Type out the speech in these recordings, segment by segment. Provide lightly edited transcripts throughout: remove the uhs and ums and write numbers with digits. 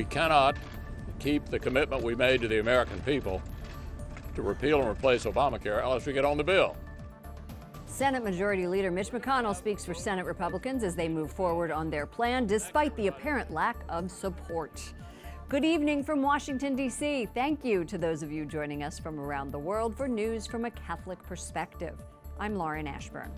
we cannot keep the commitment we made to the American people to repeal and replace Obamacare unless we get on the bill. Senate Majority Leader Mitch McConnell speaks for Senate Republicans as they move forward on their plan, despite the apparent lack of support. Good evening from Washington, D.C. Thank you to those of you joining us from around the world for news from a Catholic perspective. I'm Lauren Ashburn.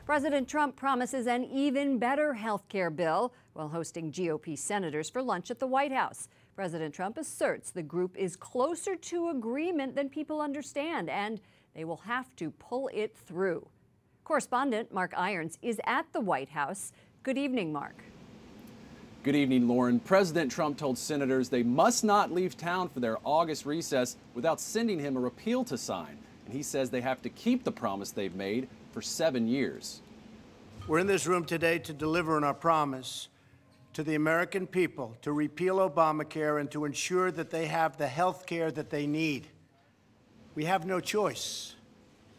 President Trump promises an even better health care bill while hosting GOP senators for lunch at the White House. President Trump asserts the group is closer to agreement than people understand, and they will have to pull it through. Correspondent Mark Irons is at the White House. Good evening, Mark. Good evening, Lauren. President Trump told senators they must not leave town for their August recess without sending him a repeal to sign. And he says they have to keep the promise they've made for 7 years. We're in this room today to deliver on our promise to the American people to repeal Obamacare and to ensure that they have the health care that they need. We have no choice.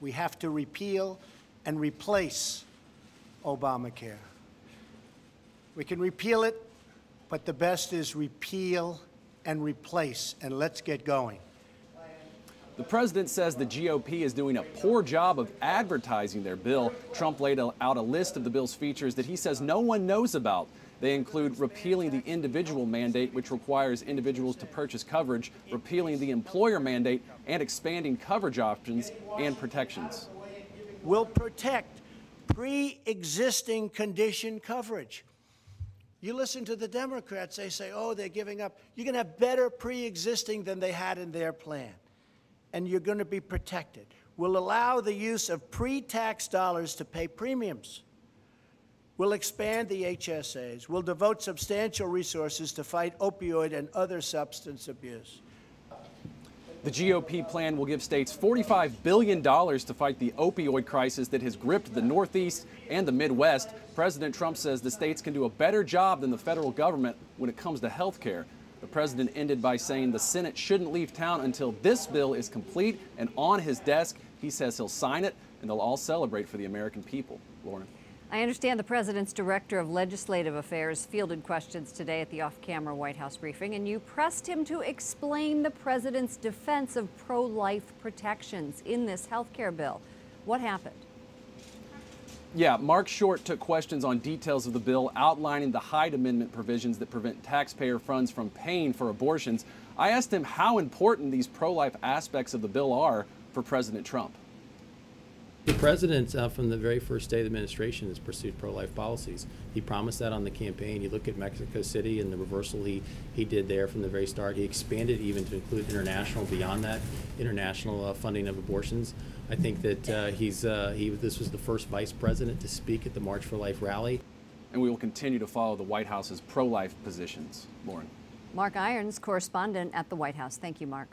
We have to repeal and replace Obamacare. We can repeal it, but the best is repeal and replace, and let's get going. The president says the GOP is doing a poor job of advertising their bill. Trump laid out a list of the bill's features that he says no one knows about. They include repealing the individual mandate, which requires individuals to purchase coverage, repealing the employer mandate, and expanding coverage options and protections. Will protect pre-existing condition coverage. You listen to the Democrats, they say, oh, they're giving up. You're going to have better pre-existing than they had in their plan, and you're going to be protected. We'll allow the use of pre-tax dollars to pay premiums. We'll expand the HSAs. We'll devote substantial resources to fight opioid and other substance abuse. The GOP plan will give states $45 billion to fight the opioid crisis that has gripped the Northeast and the Midwest. President Trump says the states can do a better job than the federal government when it comes to health care. The president ended by saying the Senate shouldn't leave town until this bill is complete and on his desk. He says he'll sign it, and they'll all celebrate for the American people. Lauren. I understand the president's director of legislative affairs fielded questions today at the off-camera White House briefing, and you pressed him to explain the president's defense of pro-life protections in this health care bill. What happened? Yeah, Mark Short took questions on details of the bill, outlining the Hyde Amendment provisions that prevent taxpayer funds from paying for abortions. I asked him how important these pro-life aspects of the bill are for President Trump. The president, from the very first day of the administration, has pursued pro-life policies. He promised that on the campaign. You look at Mexico City and the reversal he did there from the very start. He expanded even to include international, beyond that, international funding of abortions. I think that this was the first vice president to speak at the March for Life rally. And we will continue to follow the White House's pro-life positions. Lauren. Mark Irons, correspondent at the White House. Thank you, Mark.